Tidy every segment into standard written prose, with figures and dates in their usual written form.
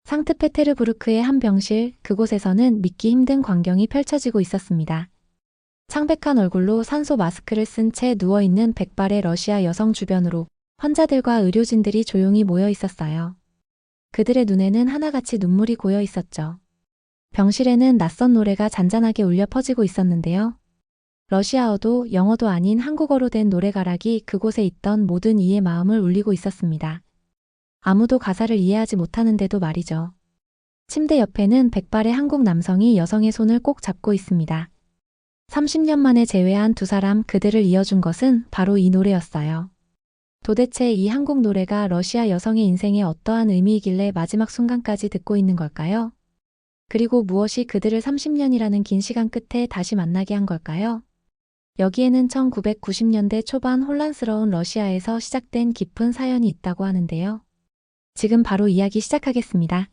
상트페테르부르크의 한 병실, 그곳에서는 믿기 힘든 광경이 펼쳐지고 있었습니다. 창백한 얼굴로 산소 마스크를 쓴 채 누워있는 백발의 러시아 여성 주변으로 환자들과 의료진들이 조용히 모여 있었어요. 그들의 눈에는 하나같이 눈물이 고여 있었죠. 병실에는 낯선 노래가 잔잔하게 울려 퍼지고 있었는데요. 러시아어도 영어도 아닌 한국어로 된 노래가락이 그곳에 있던 모든 이의 마음을 울리고 있었습니다. 아무도 가사를 이해하지 못하는데도 말이죠. 침대 옆에는 백발의 한국 남성이 여성의 손을 꼭 잡고 있습니다. 30년 만에 재회한 두 사람, 그들을 이어준 것은 바로 이 노래였어요. 도대체 이 한국 노래가 러시아 여성의 인생에 어떠한 의미이길래 마지막 순간까지 듣고 있는 걸까요? 그리고 무엇이 그들을 30년이라는 긴 시간 끝에 다시 만나게 한 걸까요? 여기에는 1990년대 초반 혼란스러운 러시아에서 시작된 깊은 사연이 있다고 하는데요. 지금 바로 이야기 시작하겠습니다.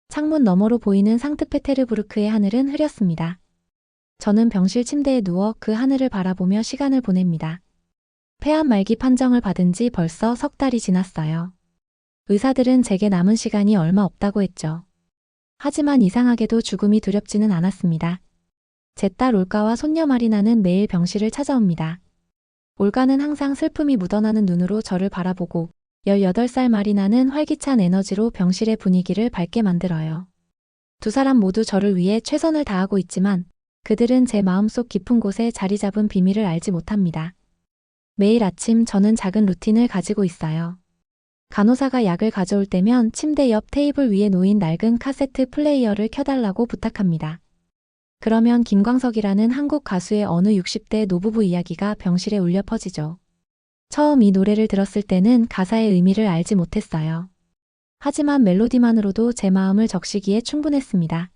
창문 너머로 보이는 상트페테르부르크의 하늘은 흐렸습니다. 저는 병실 침대에 누워 그 하늘을 바라보며 시간을 보냅니다. 폐암 말기 판정을 받은 지 벌써 석 달이 지났어요. 의사들은 제게 남은 시간이 얼마 없다고 했죠. 하지만 이상하게도 죽음이 두렵지는 않았습니다. 제 딸 올가와 손녀 마리나는 매일 병실을 찾아옵니다. 올가는 항상 슬픔이 묻어나는 눈으로 저를 바라보고 18살 마리나는 활기찬 에너지로 병실의 분위기를 밝게 만들어요. 두 사람 모두 저를 위해 최선을 다하고 있지만 그들은 제 마음속 깊은 곳에 자리 잡은 비밀을 알지 못합니다. 매일 아침 저는 작은 루틴을 가지고 있어요. 간호사가 약을 가져올 때면 침대 옆 테이블 위에 놓인 낡은 카세트 플레이어를 켜달라고 부탁합니다. 그러면 김광석이라는 한국 가수의 어느 60대 노부부 이야기가 병실에 울려 퍼지죠. 처음 이 노래를 들었을 때는 가사의 의미를 알지 못했어요. 하지만 멜로디만으로도 제 마음을 적시기에 충분했습니다.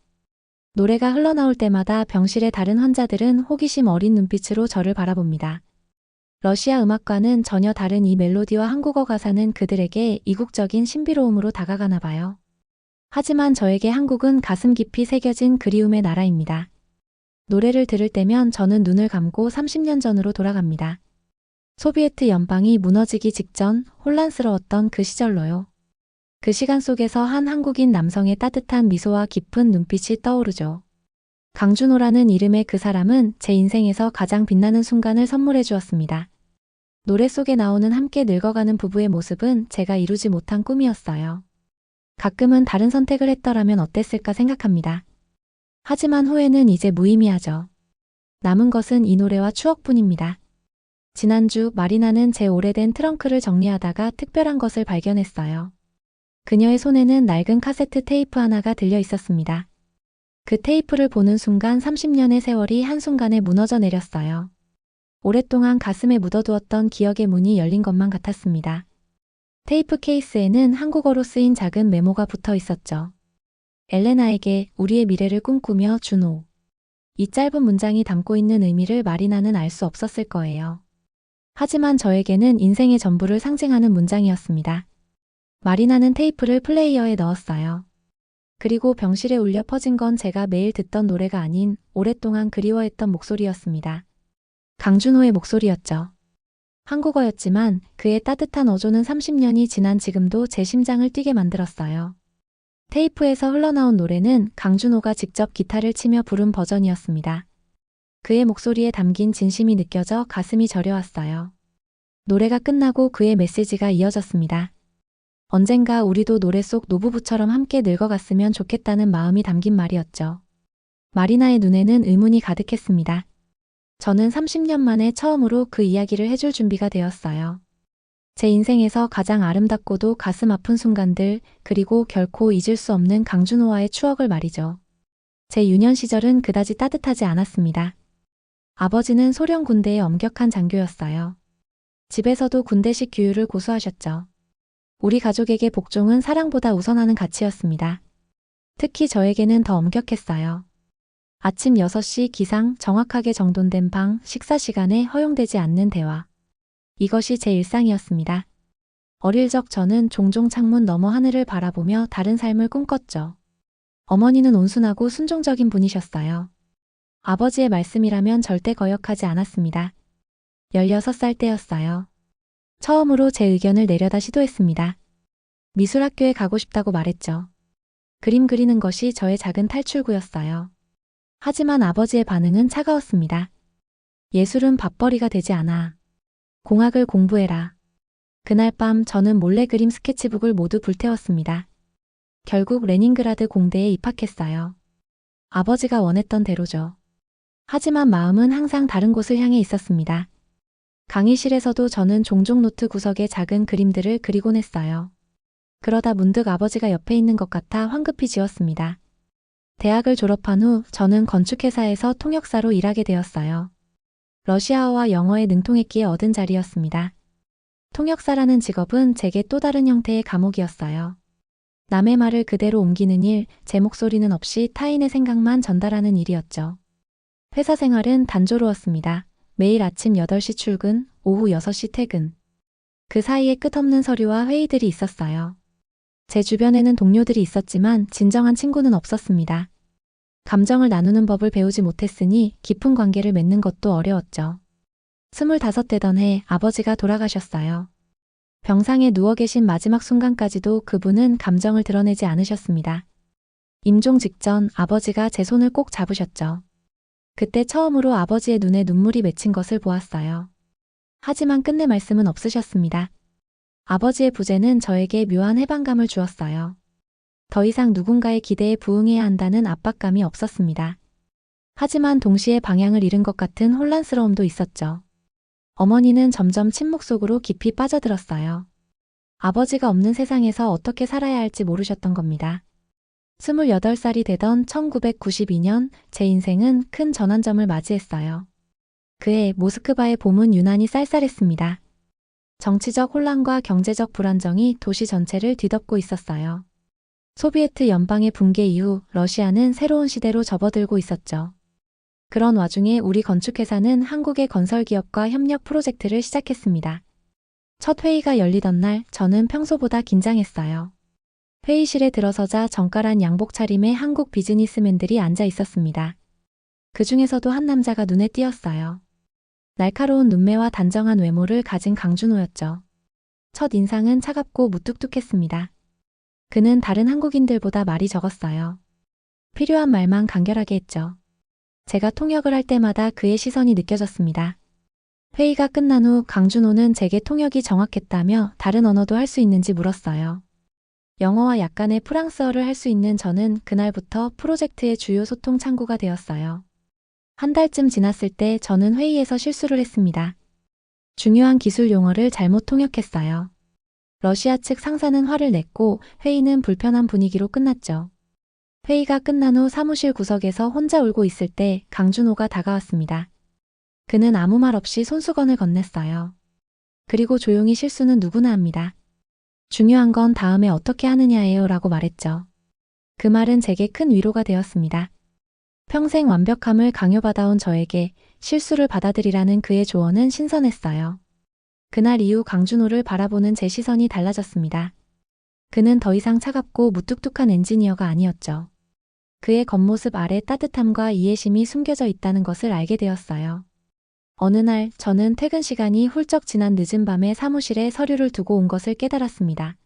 노래가 흘러나올 때마다 병실의 다른 환자들은 호기심 어린 눈빛으로 저를 바라봅니다. 러시아 음악과는 전혀 다른 이 멜로디와 한국어 가사는 그들에게 이국적인 신비로움으로 다가가나 봐요. 하지만 저에게 한국은 가슴 깊이 새겨진 그리움의 나라입니다. 노래를 들을 때면 저는 눈을 감고 30년 전으로 돌아갑니다. 소비에트 연방이 무너지기 직전 혼란스러웠던 그 시절로요. 그 시간 속에서 한 한국인 남성의 따뜻한 미소와 깊은 눈빛이 떠오르죠. 강준호라는 이름의 그 사람은 제 인생에서 가장 빛나는 순간을 선물해 주었습니다. 노래 속에 나오는 함께 늙어가는 부부의 모습은 제가 이루지 못한 꿈이었어요. 가끔은 다른 선택을 했더라면 어땠을까 생각합니다. 하지만 후회는 이제 무의미하죠. 남은 것은 이 노래와 추억뿐입니다. 지난주 마리나는 제 오래된 트렁크를 정리하다가 특별한 것을 발견했어요. 그녀의 손에는 낡은 카세트 테이프 하나가 들려 있었습니다. 그 테이프를 보는 순간 30년의 세월이 한순간에 무너져 내렸어요. 오랫동안 가슴에 묻어두었던 기억의 문이 열린 것만 같았습니다. 테이프 케이스에는 한국어로 쓰인 작은 메모가 붙어 있었죠. 엘레나에게 우리의 미래를 꿈꾸며 준호. 이 짧은 문장이 담고 있는 의미를 마리나는 알 수 없었을 거예요. 하지만 저에게는 인생의 전부를 상징하는 문장이었습니다. 마리나는 테이프를 플레이어에 넣었어요. 그리고 병실에 울려 퍼진 건 제가 매일 듣던 노래가 아닌 오랫동안 그리워했던 목소리였습니다. 강준호의 목소리였죠. 한국어였지만 그의 따뜻한 어조는 30년이 지난 지금도 제 심장을 뛰게 만들었어요. 테이프에서 흘러나온 노래는 강준호가 직접 기타를 치며 부른 버전이었습니다. 그의 목소리에 담긴 진심이 느껴져 가슴이 저려왔어요. 노래가 끝나고 그의 메시지가 이어졌습니다. 언젠가 우리도 노래 속 노부부처럼 함께 늙어갔으면 좋겠다는 마음이 담긴 말이었죠. 마리나의 눈에는 의문이 가득했습니다. 저는 30년 만에 처음으로 그 이야기를 해줄 준비가 되었어요. 제 인생에서 가장 아름답고도 가슴 아픈 순간들, 그리고 결코 잊을 수 없는 강준호와의 추억을 말이죠. 제 유년 시절은 그다지 따뜻하지 않았습니다. 아버지는 소련 군대의 엄격한 장교였어요. 집에서도 군대식 규율을 고수하셨죠. 우리 가족에게 복종은 사랑보다 우선하는 가치였습니다. 특히 저에게는 더 엄격했어요. 아침 6시 기상, 정확하게 정돈된 방, 식사 시간에 허용되지 않는 대화. 이것이 제 일상이었습니다. 어릴 적 저는 종종 창문 너머 하늘을 바라보며 다른 삶을 꿈꿨죠. 어머니는 온순하고 순종적인 분이셨어요. 아버지의 말씀이라면 절대 거역하지 않았습니다. 16살 때였어요. 처음으로 제 의견을 내려다 시도했습니다. 미술학교에 가고 싶다고 말했죠. 그림 그리는 것이 저의 작은 탈출구였어요. 하지만 아버지의 반응은 차가웠습니다. 예술은 밥벌이가 되지 않아. 공학을 공부해라. 그날 밤 저는 몰래 그림 스케치북을 모두 불태웠습니다. 결국 레닌그라드 공대에 입학했어요. 아버지가 원했던 대로죠. 하지만 마음은 항상 다른 곳을 향해 있었습니다. 강의실에서도 저는 종종 노트 구석에 작은 그림들을 그리곤 했어요. 그러다 문득 아버지가 옆에 있는 것 같아 황급히 지웠습니다. 대학을 졸업한 후 저는 건축회사에서 통역사로 일하게 되었어요. 러시아어와 영어에 능통했기에 얻은 자리였습니다. 통역사라는 직업은 제게 또 다른 형태의 감옥이었어요. 남의 말을 그대로 옮기는 일, 제 목소리는 없이 타인의 생각만 전달하는 일이었죠. 회사 생활은 단조로웠습니다. 매일 아침 8시 출근, 오후 6시 퇴근. 그 사이에 끝없는 서류와 회의들이 있었어요. 제 주변에는 동료들이 있었지만 진정한 친구는 없었습니다. 감정을 나누는 법을 배우지 못했으니 깊은 관계를 맺는 것도 어려웠죠. 25되던 해 아버지가 돌아가셨어요. 병상에 누워 계신 마지막 순간까지도 그분은 감정을 드러내지 않으셨습니다. 임종 직전 아버지가 제 손을 꼭 잡으셨죠. 그때 처음으로 아버지의 눈에 눈물이 맺힌 것을 보았어요. 하지만 끝내 말씀은 없으셨습니다. 아버지의 부재는 저에게 묘한 해방감을 주었어요. 더 이상 누군가의 기대에 부응해야 한다는 압박감이 없었습니다. 하지만 동시에 방향을 잃은 것 같은 혼란스러움도 있었죠. 어머니는 점점 침묵 속으로 깊이 빠져들었어요. 아버지가 없는 세상에서 어떻게 살아야 할지 모르셨던 겁니다. 28살이 되던 1992년 제 인생은 큰 전환점을 맞이했어요. 그해 모스크바의 봄은 유난히 쌀쌀했습니다. 정치적 혼란과 경제적 불안정이 도시 전체를 뒤덮고 있었어요. 소비에트 연방의 붕괴 이후 러시아는 새로운 시대로 접어들고 있었죠. 그런 와중에 우리 건축회사는 한국의 건설기업과 협력 프로젝트를 시작했습니다. 첫 회의가 열리던 날 저는 평소보다 긴장했어요. 회의실에 들어서자 정갈한 양복 차림의 한국 비즈니스맨들이 앉아 있었습니다. 그 중에서도 한 남자가 눈에 띄었어요. 날카로운 눈매와 단정한 외모를 가진 강준호였죠. 첫 인상은 차갑고 무뚝뚝했습니다. 그는 다른 한국인들보다 말이 적었어요. 필요한 말만 간결하게 했죠. 제가 통역을 할 때마다 그의 시선이 느껴졌습니다. 회의가 끝난 후 강준호는 제게 통역이 정확했다며 다른 언어도 할 수 있는지 물었어요. 영어와 약간의 프랑스어를 할 수 있는 저는 그날부터 프로젝트의 주요 소통 창구가 되었어요. 한 달쯤 지났을 때 저는 회의에서 실수를 했습니다. 중요한 기술 용어를 잘못 통역했어요. 러시아 측 상사는 화를 냈고 회의는 불편한 분위기로 끝났죠. 회의가 끝난 후 사무실 구석에서 혼자 울고 있을 때 강준호가 다가왔습니다. 그는 아무 말 없이 손수건을 건넸어요. 그리고 조용히 실수는 누구나 합니다. 중요한 건 다음에 어떻게 하느냐예요 라고 말했죠. 그 말은 제게 큰 위로가 되었습니다. 평생 완벽함을 강요받아온 저에게 실수를 받아들이라는 그의 조언은 신선했어요. 그날 이후 강준호를 바라보는 제 시선이 달라졌습니다. 그는 더 이상 차갑고 무뚝뚝한 엔지니어가 아니었죠. 그의 겉모습 아래 따뜻함과 이해심이 숨겨져 있다는 것을 알게 되었어요. 어느 날 저는 퇴근 시간이 훌쩍 지난 늦은 밤에 사무실에 서류를 두고 온 것을 깨달았습니다.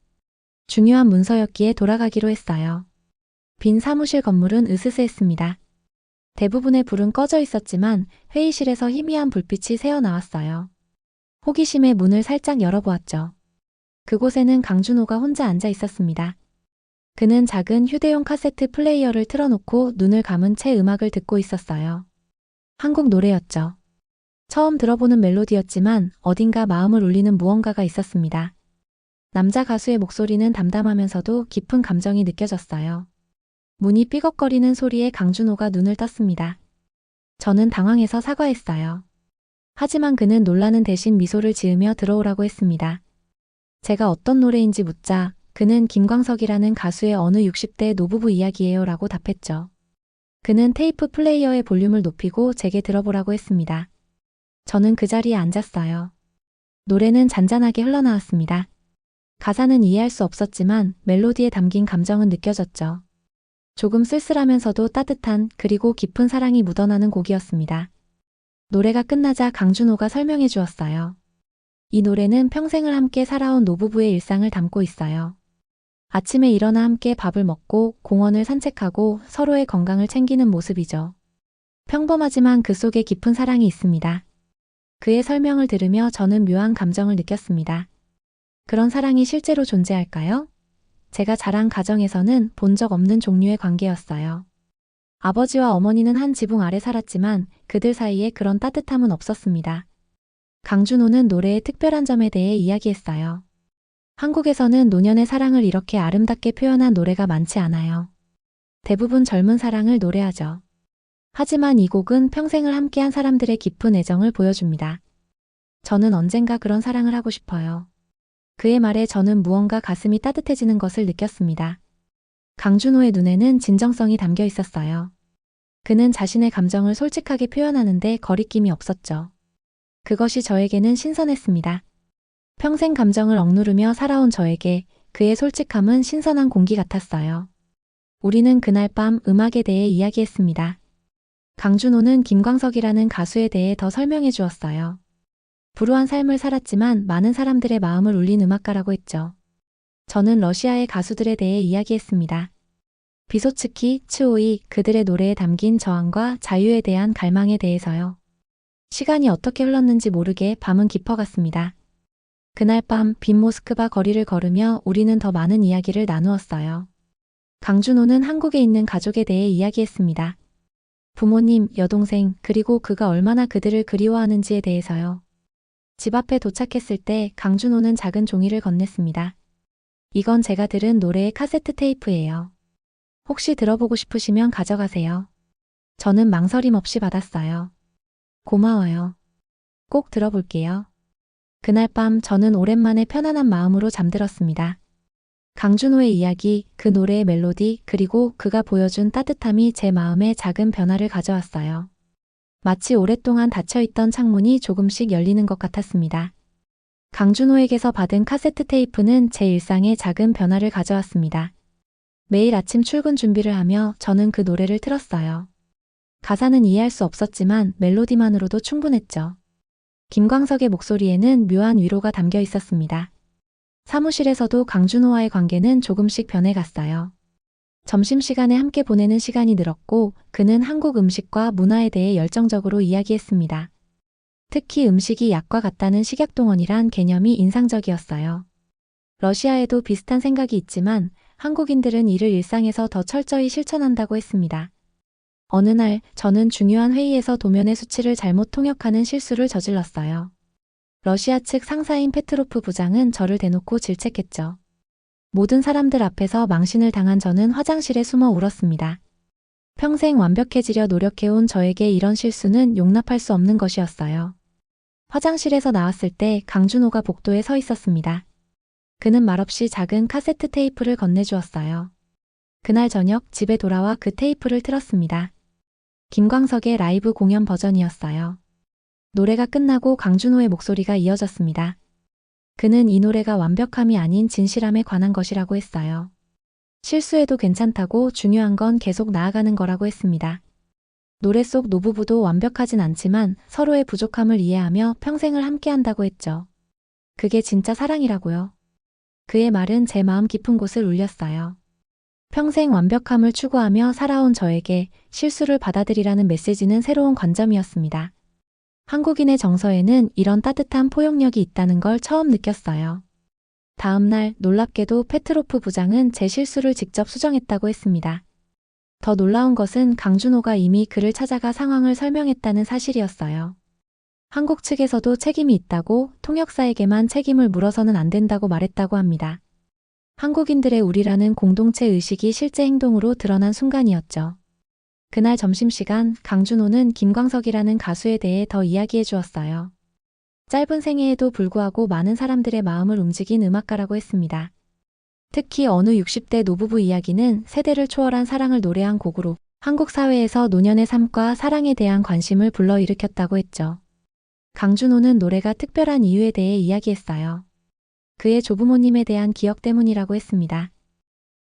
중요한 문서였기에 돌아가기로 했어요. 빈 사무실 건물은 으스스했습니다. 대부분의 불은 꺼져 있었지만 회의실에서 희미한 불빛이 새어나왔어요. 호기심에 문을 살짝 열어보았죠. 그곳에는 강준호가 혼자 앉아 있었습니다. 그는 작은 휴대용 카세트 플레이어를 틀어놓고 눈을 감은 채 음악을 듣고 있었어요. 한국 노래였죠. 처음 들어보는 멜로디였지만 어딘가 마음을 울리는 무언가가 있었습니다. 남자 가수의 목소리는 담담하면서도 깊은 감정이 느껴졌어요. 문이 삐걱거리는 소리에 강준호가 눈을 떴습니다. 저는 당황해서 사과했어요. 하지만 그는 놀라는 대신 미소를 지으며 들어오라고 했습니다. 제가 어떤 노래인지 묻자 그는 김광석이라는 가수의 어느 60대 노부부 이야기예요 라고 답했죠. 그는 테이프 플레이어의 볼륨을 높이고 제게 들어보라고 했습니다. 저는 그 자리에 앉았어요. 노래는 잔잔하게 흘러나왔습니다. 가사는 이해할 수 없었지만 멜로디에 담긴 감정은 느껴졌죠. 조금 쓸쓸하면서도 따뜻한 그리고 깊은 사랑이 묻어나는 곡이었습니다. 노래가 끝나자 강준호가 설명해 주었어요. 이 노래는 평생을 함께 살아온 노부부의 일상을 담고 있어요. 아침에 일어나 함께 밥을 먹고 공원을 산책하고 서로의 건강을 챙기는 모습이죠. 평범하지만 그 속에 깊은 사랑이 있습니다. 그의 설명을 들으며 저는 묘한 감정을 느꼈습니다. 그런 사랑이 실제로 존재할까요? 제가 자란 가정에서는 본 적 없는 종류의 관계였어요. 아버지와 어머니는 한 지붕 아래 살았지만 그들 사이에 그런 따뜻함은 없었습니다. 강준호는 노래의 특별한 점에 대해 이야기했어요. 한국에서는 노년의 사랑을 이렇게 아름답게 표현한 노래가 많지 않아요. 대부분 젊은 사랑을 노래하죠. 하지만 이 곡은 평생을 함께한 사람들의 깊은 애정을 보여줍니다. 저는 언젠가 그런 사랑을 하고 싶어요. 그의 말에 저는 무언가 가슴이 따뜻해지는 것을 느꼈습니다. 강준호의 눈에는 진정성이 담겨 있었어요. 그는 자신의 감정을 솔직하게 표현하는데 거리낌이 없었죠. 그것이 저에게는 신선했습니다. 평생 감정을 억누르며 살아온 저에게 그의 솔직함은 신선한 공기 같았어요. 우리는 그날 밤 음악에 대해 이야기했습니다. 강준호는 김광석이라는 가수에 대해 더 설명해 주었어요. 불우한 삶을 살았지만 많은 사람들의 마음을 울린 음악가라고 했죠. 저는 러시아의 가수들에 대해 이야기했습니다. 비소츠키, 츠오이, 그들의 노래에 담긴 저항과 자유에 대한 갈망에 대해서요. 시간이 어떻게 흘렀는지 모르게 밤은 깊어갔습니다. 그날 밤 빈 모스크바 거리를 걸으며 우리는 더 많은 이야기를 나누었어요. 강준호는 한국에 있는 가족에 대해 이야기했습니다. 부모님, 여동생, 그리고 그가 얼마나 그들을 그리워하는지에 대해서요. 집 앞에 도착했을 때 강준호는 작은 종이를 건넸습니다. 이건 제가 들은 노래의 카세트 테이프예요. 혹시 들어보고 싶으시면 가져가세요. 저는 망설임 없이 받았어요. 고마워요. 꼭 들어볼게요. 그날 밤 저는 오랜만에 편안한 마음으로 잠들었습니다. 강준호의 이야기, 그 노래의 멜로디, 그리고 그가 보여준 따뜻함이 제 마음에 작은 변화를 가져왔어요. 마치 오랫동안 닫혀있던 창문이 조금씩 열리는 것 같았습니다. 강준호에게서 받은 카세트 테이프는 제 일상에 작은 변화를 가져왔습니다. 매일 아침 출근 준비를 하며 저는 그 노래를 틀었어요. 가사는 이해할 수 없었지만 멜로디만으로도 충분했죠. 김광석의 목소리에는 묘한 위로가 담겨 있었습니다. 사무실에서도 강준호와의 관계는 조금씩 변해갔어요. 점심시간에 함께 보내는 시간이 늘었고 그는 한국 음식과 문화에 대해 열정적으로 이야기했습니다. 특히 음식이 약과 같다는 식약동원이란 개념이 인상적이었어요. 러시아에도 비슷한 생각이 있지만 한국인들은 이를 일상에서 더 철저히 실천한다고 했습니다. 어느 날 저는 중요한 회의에서 도면의 수치를 잘못 통역하는 실수를 저질렀어요. 러시아 측 상사인 페트로프 부장은 저를 대놓고 질책했죠. 모든 사람들 앞에서 망신을 당한 저는 화장실에 숨어 울었습니다. 평생 완벽해지려 노력해온 저에게 이런 실수는 용납할 수 없는 것이었어요. 화장실에서 나왔을 때 강준호가 복도에 서 있었습니다. 그는 말없이 작은 카세트 테이프를 건네주었어요. 그날 저녁 집에 돌아와 그 테이프를 틀었습니다. 김광석의 라이브 공연 버전이었어요. 노래가 끝나고 강준호의 목소리가 이어졌습니다. 그는 이 노래가 완벽함이 아닌 진실함에 관한 것이라고 했어요. 실수해도 괜찮다고 중요한 건 계속 나아가는 거라고 했습니다. 노래 속 노부부도 완벽하진 않지만 서로의 부족함을 이해하며 평생을 함께한다고 했죠. 그게 진짜 사랑이라고요. 그의 말은 제 마음 깊은 곳을 울렸어요. 평생 완벽함을 추구하며 살아온 저에게 실수를 받아들이라는 메시지는 새로운 관점이었습니다. 한국인의 정서에는 이런 따뜻한 포용력이 있다는 걸 처음 느꼈어요. 다음 날 놀랍게도 페트로프 부장은 제 실수를 직접 수정했다고 했습니다. 더 놀라운 것은 강준호가 이미 그를 찾아가 상황을 설명했다는 사실이었어요. 한국 측에서도 책임이 있다고 통역사에게만 책임을 물어서는 안 된다고 말했다고 합니다. 한국인들의 우리라는 공동체 의식이 실제 행동으로 드러난 순간이었죠. 그날 점심시간 강준호는 김광석이라는 가수에 대해 더 이야기해 주었어요. 짧은 생애에도 불구하고 많은 사람들의 마음을 움직인 음악가라고 했습니다. 특히 어느 60대 노부부 이야기는 세대를 초월한 사랑을 노래한 곡으로 한국 사회에서 노년의 삶과 사랑에 대한 관심을 불러일으켰다고 했죠. 강준호는 노래가 특별한 이유에 대해 이야기했어요. 그의 조부모님에 대한 기억 때문이라고 했습니다.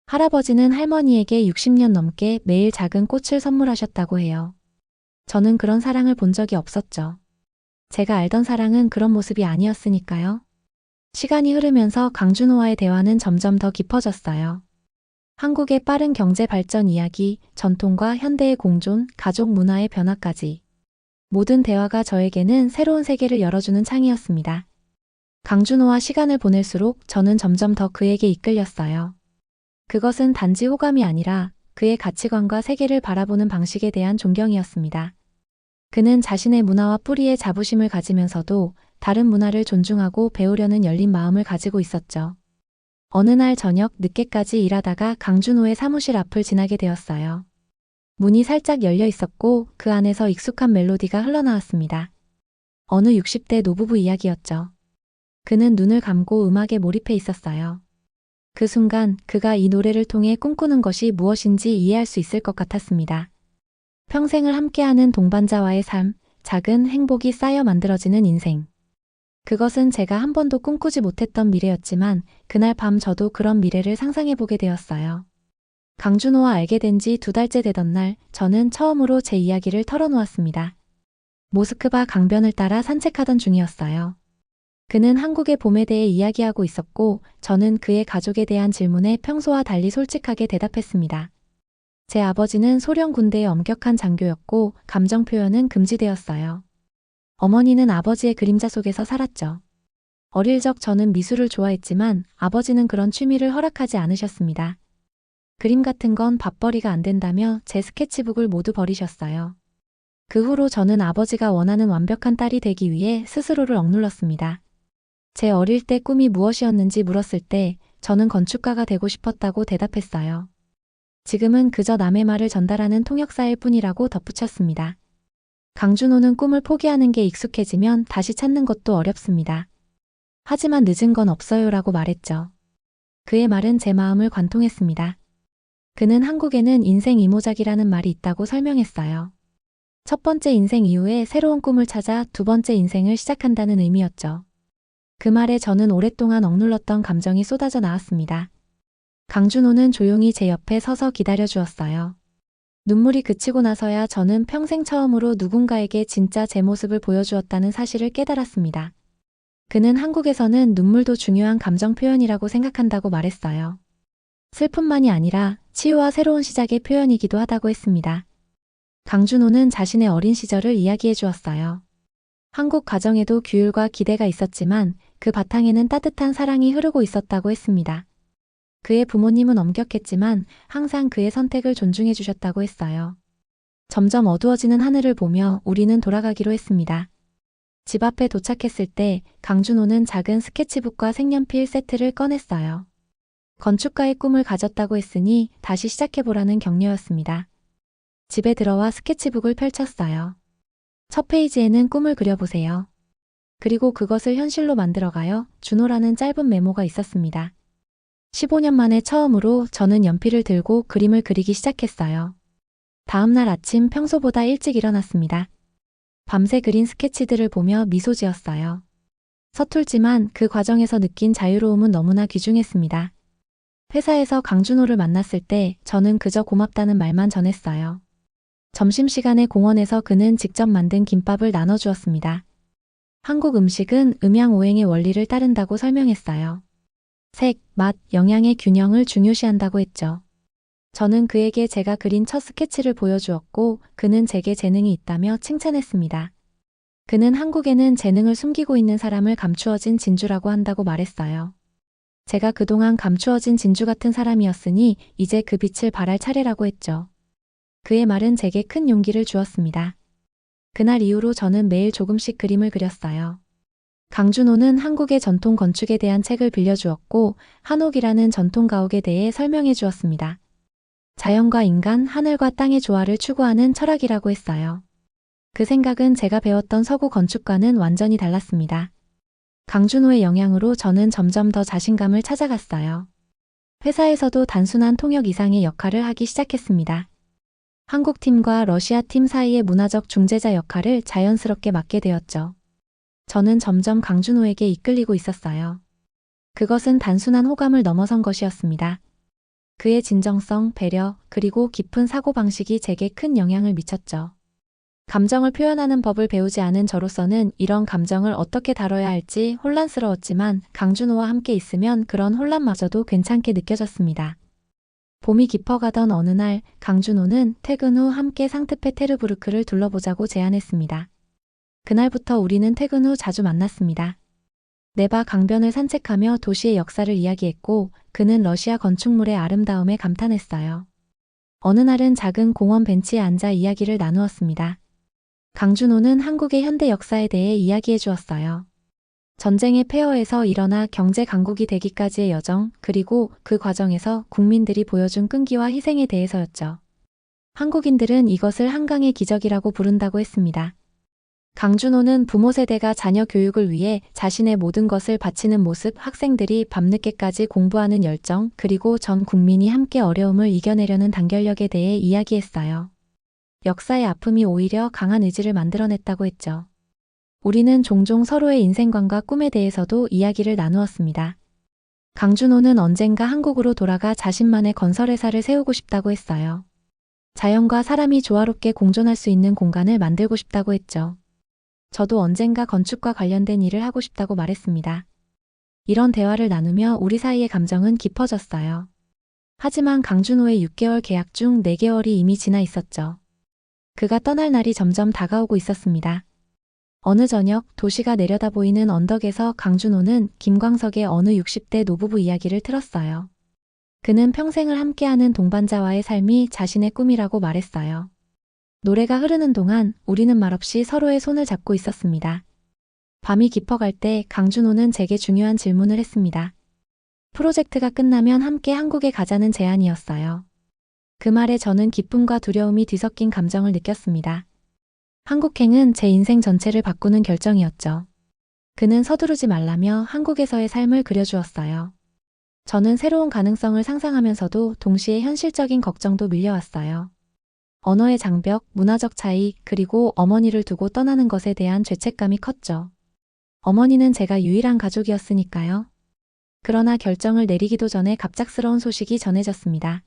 할아버지는 할머니에게 60년 넘게 매일 작은 꽃을 선물하셨다고 해요. 저는 그런 사랑을 본 적이 없었죠. 제가 알던 사랑은 그런 모습이 아니었으니까요. 시간이 흐르면서 강준호와의 대화는 점점 더 깊어졌어요. 한국의 빠른 경제 발전 이야기, 전통과 현대의 공존, 가족 문화의 변화까지. 모든 대화가 저에게는 새로운 세계를 열어주는 창이었습니다. 강준호와 시간을 보낼수록 저는 점점 더 그에게 이끌렸어요. 그것은 단지 호감이 아니라 그의 가치관과 세계를 바라보는 방식에 대한 존경이었습니다. 그는 자신의 문화와 뿌리에 자부심을 가지면서도 다른 문화를 존중하고 배우려는 열린 마음을 가지고 있었죠. 어느 날 저녁 늦게까지 일하다가 강준호의 사무실 앞을 지나게 되었어요. 문이 살짝 열려 있었고 그 안에서 익숙한 멜로디가 흘러나왔습니다. 어느 60대 노부부 이야기였죠. 그는 눈을 감고 음악에 몰입해 있었어요. 그 순간 그가 이 노래를 통해 꿈꾸는 것이 무엇인지 이해할 수 있을 것 같았습니다. 평생을 함께하는 동반자와의 삶, 작은 행복이 쌓여 만들어지는 인생. 그것은 제가 한 번도 꿈꾸지 못했던 미래였지만 그날 밤 저도 그런 미래를 상상해보게 되었어요. 강준호와 알게 된 지 2달째 되던 날 저는 처음으로 제 이야기를 털어놓았습니다. 모스크바 강변을 따라 산책하던 중이었어요. 그는 한국의 봄에 대해 이야기하고 있었고 저는 그의 가족에 대한 질문에 평소와 달리 솔직하게 대답했습니다. 제 아버지는 소련 군대의 엄격한 장교였고 감정 표현은 금지되었어요. 어머니는 아버지의 그림자 속에서 살았죠. 어릴 적 저는 미술을 좋아했지만 아버지는 그런 취미를 허락하지 않으셨습니다. 그림 같은 건 밥벌이가 안 된다며 제 스케치북을 모두 버리셨어요. 그 후로 저는 아버지가 원하는 완벽한 딸이 되기 위해 스스로를 억눌렀습니다. 제 어릴 때 꿈이 무엇이었는지 물었을 때 저는 건축가가 되고 싶었다고 대답했어요. 지금은 그저 남의 말을 전달하는 통역사일 뿐이라고 덧붙였습니다. 강준호는 꿈을 포기하는 게 익숙해지면 다시 찾는 것도 어렵습니다. 하지만 늦은 건 없어요라고 말했죠. 그의 말은 제 마음을 관통했습니다. 그는 한국에는 인생 이모작이라는 말이 있다고 설명했어요. 첫 번째 인생 이후에 새로운 꿈을 찾아 두 번째 인생을 시작한다는 의미였죠. 그 말에 저는 오랫동안 억눌렀던 감정이 쏟아져 나왔습니다. 강준호는 조용히 제 옆에 서서 기다려 주었어요. 눈물이 그치고 나서야 저는 평생 처음으로 누군가에게 진짜 제 모습을 보여주었다는 사실을 깨달았습니다. 그는 한국에서는 눈물도 중요한 감정 표현이라고 생각한다고 말했어요. 슬픔만이 아니라 치유와 새로운 시작의 표현이기도 하다고 했습니다. 강준호는 자신의 어린 시절을 이야기해 주었어요. 한국 가정에도 규율과 기대가 있었지만 그 바탕에는 따뜻한 사랑이 흐르고 있었다고 했습니다. 그의 부모님은 엄격했지만 항상 그의 선택을 존중해 주셨다고 했어요. 점점 어두워지는 하늘을 보며 우리는 돌아가기로 했습니다. 집 앞에 도착했을 때 강준호는 작은 스케치북과 색연필 세트를 꺼냈어요. 건축가의 꿈을 가졌다고 했으니 다시 시작해보라는 격려였습니다. 집에 들어와 스케치북을 펼쳤어요. 첫 페이지에는 꿈을 그려보세요. 그리고 그것을 현실로 만들어가요. 준호라는 짧은 메모가 있었습니다. 15년 만에 처음으로 저는 연필을 들고 그림을 그리기 시작했어요. 다음 날 아침 평소보다 일찍 일어났습니다. 밤새 그린 스케치들을 보며 미소 지었어요. 서툴지만 그 과정에서 느낀 자유로움은 너무나 귀중했습니다. 회사에서 강준호를 만났을 때 저는 그저 고맙다는 말만 전했어요. 점심시간에 공원에서 그는 직접 만든 김밥을 나눠주었습니다. 한국 음식은 음양오행의 원리를 따른다고 설명했어요. 색, 맛, 영양의 균형을 중요시한다고 했죠. 저는 그에게 제가 그린 첫 스케치를 보여주었고 그는 제게 재능이 있다며 칭찬했습니다. 그는 한국에는 재능을 숨기고 있는 사람을 감추어진 진주라고 한다고 말했어요. 제가 그동안 감추어진 진주 같은 사람이었으니 이제 그 빛을 발할 차례라고 했죠. 그의 말은 제게 큰 용기를 주었습니다. 그날 이후로 저는 매일 조금씩 그림을 그렸어요. 강준호는 한국의 전통 건축에 대한 책을 빌려주었고 한옥이라는 전통 가옥에 대해 설명해 주었습니다. 자연과 인간, 하늘과 땅의 조화를 추구하는 철학이라고 했어요. 그 생각은 제가 배웠던 서구 건축과는 완전히 달랐습니다. 강준호의 영향으로 저는 점점 더 자신감을 찾아갔어요. 회사에서도 단순한 통역 이상의 역할을 하기 시작했습니다. 한국 팀과 러시아 팀 사이의 문화적 중재자 역할을 자연스럽게 맡게 되었죠. 저는 점점 강준호에게 이끌리고 있었어요. 그것은 단순한 호감을 넘어선 것이었습니다. 그의 진정성, 배려, 그리고 깊은 사고방식이 제게 큰 영향을 미쳤죠. 감정을 표현하는 법을 배우지 않은 저로서는 이런 감정을 어떻게 다뤄야 할지 혼란스러웠지만 강준호와 함께 있으면 그런 혼란마저도 괜찮게 느껴졌습니다. 봄이 깊어가던 어느 날 강준호는 퇴근 후 함께 상트페테르부르크를 둘러보자고 제안했습니다. 그날부터 우리는 퇴근 후 자주 만났습니다. 네바 강변을 산책하며 도시의 역사를 이야기했고 그는 러시아 건축물의 아름다움에 감탄했어요. 어느 날은 작은 공원 벤치에 앉아 이야기를 나누었습니다. 강준호는 한국의 현대 역사에 대해 이야기해 주었어요. 전쟁의 폐허에서 일어나 경제 강국이 되기까지의 여정, 그리고 그 과정에서 국민들이 보여준 끈기와 희생에 대해서였죠. 한국인들은 이것을 한강의 기적이라고 부른다고 했습니다. 강준호는 부모 세대가 자녀 교육을 위해 자신의 모든 것을 바치는 모습, 학생들이 밤늦게까지 공부하는 열정, 그리고 전 국민이 함께 어려움을 이겨내려는 단결력에 대해 이야기했어요. 역사의 아픔이 오히려 강한 의지를 만들어냈다고 했죠. 우리는 종종 서로의 인생관과 꿈에 대해서도 이야기를 나누었습니다. 강준호는 언젠가 한국으로 돌아가 자신만의 건설회사를 세우고 싶다고 했어요. 자연과 사람이 조화롭게 공존할 수 있는 공간을 만들고 싶다고 했죠. 저도 언젠가 건축과 관련된 일을 하고 싶다고 말했습니다. 이런 대화를 나누며 우리 사이의 감정은 깊어졌어요. 하지만 강준호의 6개월 계약 중 4개월이 이미 지나 있었죠. 그가 떠날 날이 점점 다가오고 있었습니다. 어느 저녁 도시가 내려다보이는 언덕에서 강준호는 김광석의 어느 60대 노부부 이야기를 틀었어요. 그는 평생을 함께하는 동반자와의 삶이 자신의 꿈이라고 말했어요. 노래가 흐르는 동안 우리는 말없이 서로의 손을 잡고 있었습니다. 밤이 깊어갈 때 강준호는 제게 중요한 질문을 했습니다. 프로젝트가 끝나면 함께 한국에 가자는 제안이었어요. 그 말에 저는 기쁨과 두려움이 뒤섞인 감정을 느꼈습니다. 한국행은 제 인생 전체를 바꾸는 결정이었죠. 그는 서두르지 말라며 한국에서의 삶을 그려주었어요. 저는 새로운 가능성을 상상하면서도 동시에 현실적인 걱정도 밀려왔어요. 언어의 장벽, 문화적 차이, 그리고 어머니를 두고 떠나는 것에 대한 죄책감이 컸죠. 어머니는 제가 유일한 가족이었으니까요. 그러나 결정을 내리기도 전에 갑작스러운 소식이 전해졌습니다.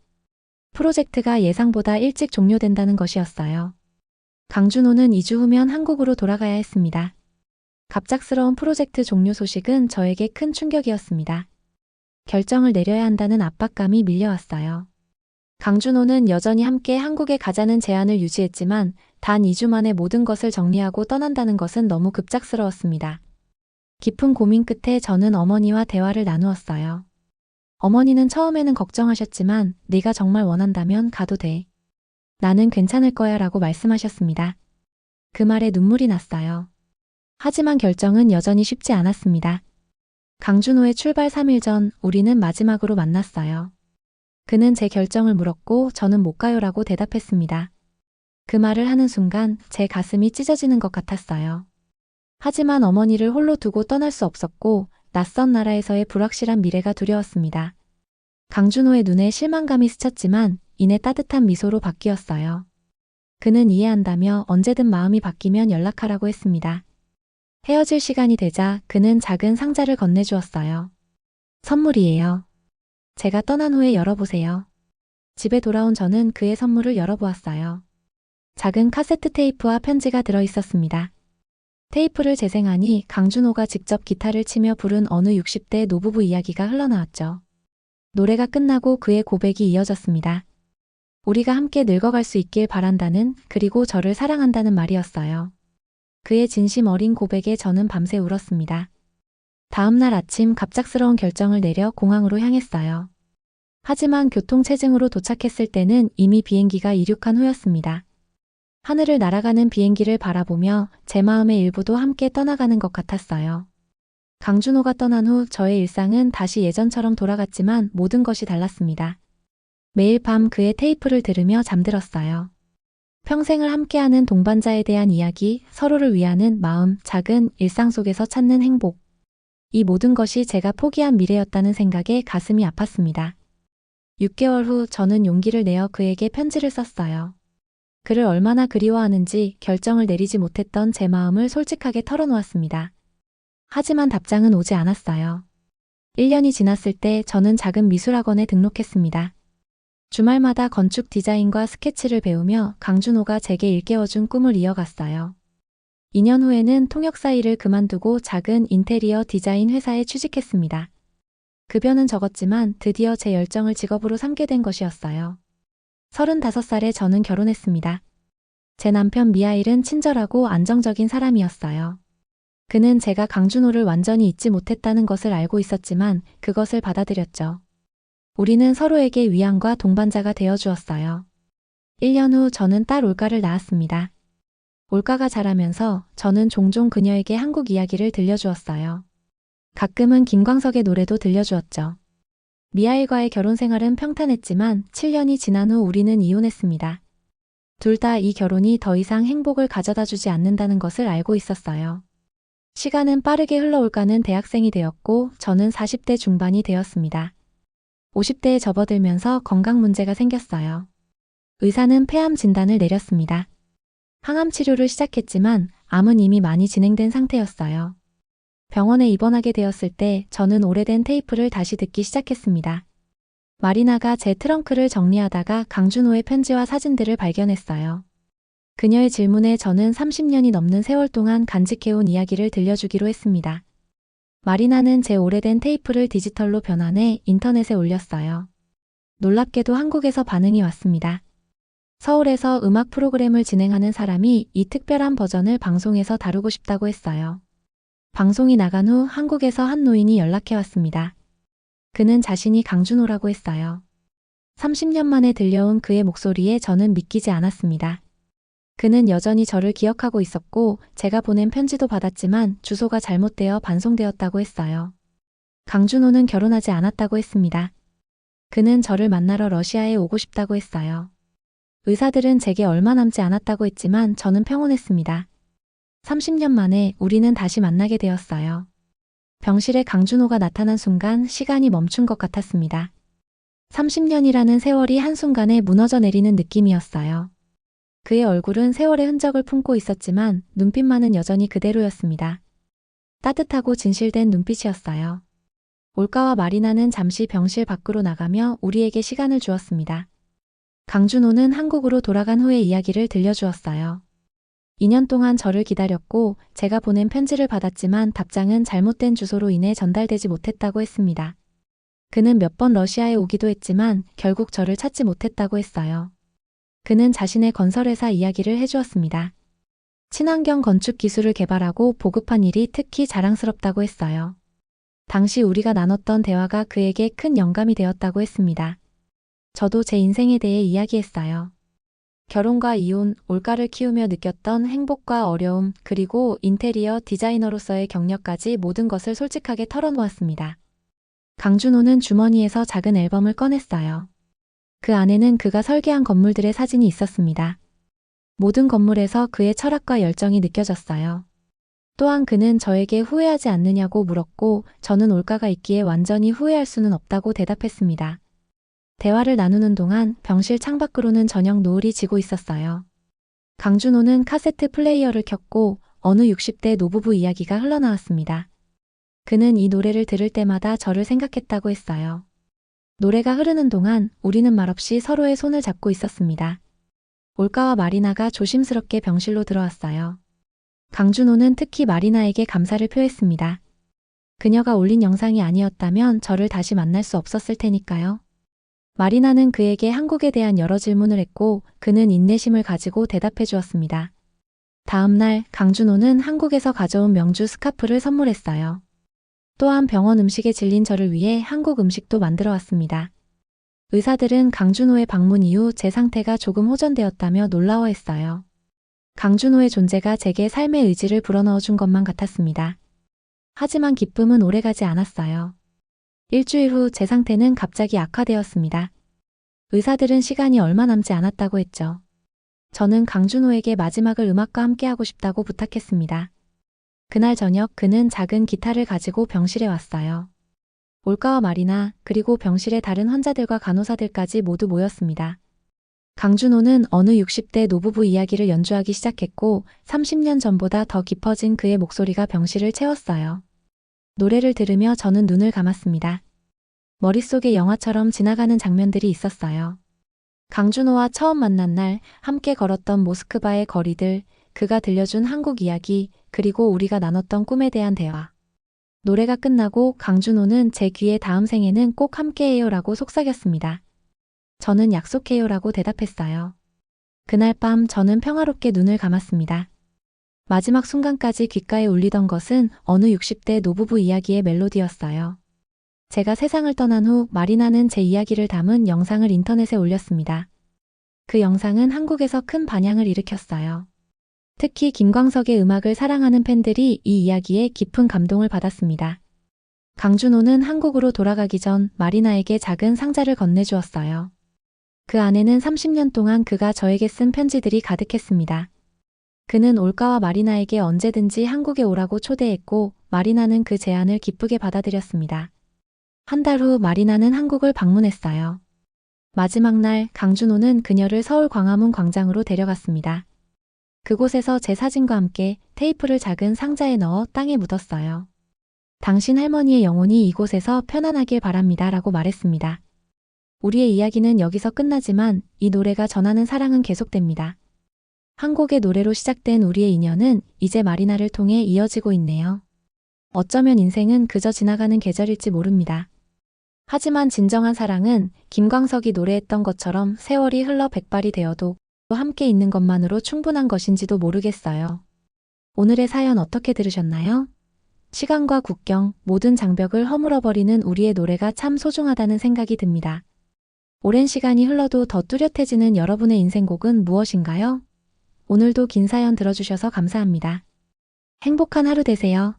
프로젝트가 예상보다 일찍 종료된다는 것이었어요. 강준호는 2주 후면 한국으로 돌아가야 했습니다. 갑작스러운 프로젝트 종료 소식은 저에게 큰 충격이었습니다. 결정을 내려야 한다는 압박감이 밀려왔어요. 강준호는 여전히 함께 한국에 가자는 제안을 유지했지만 단 2주 만에 모든 것을 정리하고 떠난다는 것은 너무 급작스러웠습니다. 깊은 고민 끝에 저는 어머니와 대화를 나누었어요. 어머니는 처음에는 걱정하셨지만 네가 정말 원한다면 가도 돼. 나는 괜찮을 거야 라고 말씀하셨습니다. 그 말에 눈물이 났어요. 하지만 결정은 여전히 쉽지 않았습니다. 강준호의 출발 3일 전 우리는 마지막으로 만났어요. 그는 제 결정을 물었고 저는 못 가요라고 대답했습니다. 그 말을 하는 순간 제 가슴이 찢어지는 것 같았어요. 하지만 어머니를 홀로 두고 떠날 수 없었고 낯선 나라에서의 불확실한 미래가 두려웠습니다. 강준호의 눈에 실망감이 스쳤지만 이내 따뜻한 미소로 바뀌었어요. 그는 이해한다며 언제든 마음이 바뀌면 연락하라고 했습니다. 헤어질 시간이 되자 그는 작은 상자를 건네주었어요. 선물이에요. 제가 떠난 후에 열어보세요. 집에 돌아온 저는 그의 선물을 열어보았어요. 작은 카세트 테이프와 편지가 들어있었습니다. 테이프를 재생하니 강준호가 직접 기타를 치며 부른 어느 60대 노부부 이야기가 흘러나왔죠. 노래가 끝나고 그의 고백이 이어졌습니다. 우리가 함께 늙어갈 수 있길 바란다는, 그리고 저를 사랑한다는 말이었어요. 그의 진심 어린 고백에 저는 밤새 울었습니다. 다음 날 아침 갑작스러운 결정을 내려 공항으로 향했어요. 하지만 교통체증으로 도착했을 때는 이미 비행기가 이륙한 후였습니다. 하늘을 날아가는 비행기를 바라보며 제 마음의 일부도 함께 떠나가는 것 같았어요. 강준호가 떠난 후 저의 일상은 다시 예전처럼 돌아갔지만 모든 것이 달랐습니다. 매일 밤 그의 테이프를 들으며 잠들었어요. 평생을 함께하는 동반자에 대한 이야기, 서로를 위하는 마음, 작은 일상 속에서 찾는 행복. 이 모든 것이 제가 포기한 미래였다는 생각에 가슴이 아팠습니다. 6개월 후 저는 용기를 내어 그에게 편지를 썼어요. 그를 얼마나 그리워하는지 결정을 내리지 못했던 제 마음을 솔직하게 털어놓았습니다. 하지만 답장은 오지 않았어요. 1년이 지났을 때 저는 작은 미술학원에 등록했습니다. 주말마다 건축 디자인과 스케치를 배우며 강준호가 제게 일깨워준 꿈을 이어갔어요. 2년 후에는 통역사 일을 그만두고 작은 인테리어 디자인 회사에 취직했습니다. 급여는 적었지만 드디어 제 열정을 직업으로 삼게 된 것이었어요. 35살에 저는 결혼했습니다. 제 남편 미하일은 친절하고 안정적인 사람이었어요. 그는 제가 강준호를 완전히 잊지 못했다는 것을 알고 있었지만 그것을 받아들였죠. 우리는 서로에게 위안과 동반자가 되어 주었어요. 1년 후 저는 딸 올가를 낳았습니다. 올가가 자라면서 저는 종종 그녀에게 한국 이야기를 들려주었어요. 가끔은 김광석의 노래도 들려주었죠. 미하일과의 결혼 생활은 평탄했지만 7년이 지난 후 우리는 이혼했습니다. 둘 다 이 결혼이 더 이상 행복을 가져다 주지 않는다는 것을 알고 있었어요. 시간은 빠르게 흘러올가는 대학생이 되었고 저는 40대 중반이 되었습니다. 50대에 접어들면서 건강 문제가 생겼어요. 의사는 폐암 진단을 내렸습니다. 항암 치료를 시작했지만 암은 이미 많이 진행된 상태였어요. 병원에 입원하게 되었을 때 저는 오래된 테이프를 다시 듣기 시작했습니다. 마리나가 제 트렁크를 정리하다가 강준호의 편지와 사진들을 발견했어요. 그녀의 질문에 저는 30년이 넘는 세월 동안 간직해온 이야기를 들려주기로 했습니다. 마리나는 제 오래된 테이프를 디지털로 변환해 인터넷에 올렸어요. 놀랍게도 한국에서 반응이 왔습니다. 서울에서 음악 프로그램을 진행하는 사람이 이 특별한 버전을 방송에서 다루고 싶다고 했어요. 방송이 나간 후 한국에서 한 노인이 연락해 왔습니다. 그는 자신이 강준호라고 했어요. 30년 만에 들려온 그의 목소리에 저는 믿기지 않았습니다. 그는 여전히 저를 기억하고 있었고 제가 보낸 편지도 받았지만 주소가 잘못되어 반송되었다고 했어요. 강준호는 결혼하지 않았다고 했습니다. 그는 저를 만나러 러시아에 오고 싶다고 했어요. 의사들은 제게 얼마 남지 않았다고 했지만 저는 평온했습니다. 30년 만에 우리는 다시 만나게 되었어요. 병실에 강준호가 나타난 순간 시간이 멈춘 것 같았습니다. 30년이라는 세월이 한순간에 무너져 내리는 느낌이었어요. 그의 얼굴은 세월의 흔적을 품고 있었지만 눈빛만은 여전히 그대로였습니다. 따뜻하고 진실된 눈빛이었어요. 올가와 마리나는 잠시 병실 밖으로 나가며 우리에게 시간을 주었습니다. 강준호는 한국으로 돌아간 후의 이야기를 들려주었어요. 2년 동안 저를 기다렸고 제가 보낸 편지를 받았지만 답장은 잘못된 주소로 인해 전달되지 못했다고 했습니다. 그는 몇 번 러시아에 오기도 했지만 결국 저를 찾지 못했다고 했어요. 그는 자신의 건설회사 이야기를 해주었습니다. 친환경 건축 기술을 개발하고 보급한 일이 특히 자랑스럽다고 했어요. 당시 우리가 나눴던 대화가 그에게 큰 영감이 되었다고 했습니다. 저도 제 인생에 대해 이야기했어요. 결혼과 이혼, 올가를 키우며 느꼈던 행복과 어려움, 그리고 인테리어 디자이너로서의 경력까지 모든 것을 솔직하게 털어놓았습니다. 강준호는 주머니에서 작은 앨범을 꺼냈어요. 그 안에는 그가 설계한 건물들의 사진이 있었습니다. 모든 건물에서 그의 철학과 열정이 느껴졌어요. 또한 그는 저에게 후회하지 않느냐고 물었고 저는 올가가 있기에 완전히 후회할 수는 없다고 대답했습니다. 대화를 나누는 동안 병실 창밖으로는 저녁 노을이 지고 있었어요. 강준호는 카세트 플레이어를 켰고 어느 60대 노부부 이야기가 흘러나왔습니다. 그는 이 노래를 들을 때마다 저를 생각했다고 했어요. 노래가 흐르는 동안 우리는 말없이 서로의 손을 잡고 있었습니다. 올가와 마리나가 조심스럽게 병실로 들어왔어요. 강준호는 특히 마리나에게 감사를 표했습니다. 그녀가 올린 영상이 아니었다면 저를 다시 만날 수 없었을 테니까요. 마리나는 그에게 한국에 대한 여러 질문을 했고 그는 인내심을 가지고 대답해 주었습니다. 다음 날 강준호는 한국에서 가져온 명주 스카프를 선물했어요. 또한 병원 음식에 질린 저를 위해 한국 음식도 만들어 왔습니다. 의사들은 강준호의 방문 이후 제 상태가 조금 호전되었다며 놀라워했어요. 강준호의 존재가 제게 삶의 의지를 불어넣어 준 것만 같았습니다. 하지만 기쁨은 오래가지 않았어요. 일주일 후 제 상태는 갑자기 악화되었습니다. 의사들은 시간이 얼마 남지 않았다고 했죠. 저는 강준호에게 마지막을 음악과 함께하고 싶다고 부탁했습니다. 그날 저녁 그는 작은 기타를 가지고 병실에 왔어요. 올가와 마리나 그리고 병실의 다른 환자들과 간호사들까지 모두 모였습니다. 강준호는 어느 60대 노부부 이야기를 연주하기 시작했고 30년 전보다 더 깊어진 그의 목소리가 병실을 채웠어요. 노래를 들으며 저는 눈을 감았습니다. 머릿속에 영화처럼 지나가는 장면들이 있었어요. 강준호와 처음 만난 날 함께 걸었던 모스크바의 거리들, 그가 들려준 한국 이야기, 그리고 우리가 나눴던 꿈에 대한 대화. 노래가 끝나고 강준호는 제 귀에 다음 생에는 꼭 함께해요라고 속삭였습니다. 저는 약속해요라고 대답했어요. 그날 밤 저는 평화롭게 눈을 감았습니다. 마지막 순간까지 귓가에 울리던 것은 어느 60대 노부부 이야기의 멜로디였어요. 제가 세상을 떠난 후 마리나는 제 이야기를 담은 영상을 인터넷에 올렸습니다. 그 영상은 한국에서 큰 반향을 일으켰어요. 특히 김광석의 음악을 사랑하는 팬들이 이 이야기에 깊은 감동을 받았습니다. 강준호는 한국으로 돌아가기 전 마리나에게 작은 상자를 건네주었어요. 그 안에는 30년 동안 그가 저에게 쓴 편지들이 가득했습니다. 그는 올가와 마리나에게 언제든지 한국에 오라고 초대했고 마리나는 그 제안을 기쁘게 받아들였습니다. 한 달 후 마리나는 한국을 방문했어요. 마지막 날 강준호는 그녀를 서울 광화문 광장으로 데려갔습니다. 그곳에서 제 사진과 함께 테이프를 작은 상자에 넣어 땅에 묻었어요. 당신 할머니의 영혼이 이곳에서 편안하길 바랍니다 라고 말했습니다. 우리의 이야기는 여기서 끝나지만 이 노래가 전하는 사랑은 계속됩니다. 한 곡의 노래로 시작된 우리의 인연은 이제 마리나를 통해 이어지고 있네요. 어쩌면 인생은 그저 지나가는 계절일지 모릅니다. 하지만 진정한 사랑은 김광석이 노래했던 것처럼 세월이 흘러 백발이 되어도 또 함께 있는 것만으로 충분한 것인지도 모르겠어요. 오늘의 사연 어떻게 들으셨나요? 시간과 국경, 모든 장벽을 허물어버리는 우리의 노래가 참 소중하다는 생각이 듭니다. 오랜 시간이 흘러도 더 뚜렷해지는 여러분의 인생곡은 무엇인가요? 오늘도 긴 사연 들어주셔서 감사합니다. 행복한 하루 되세요.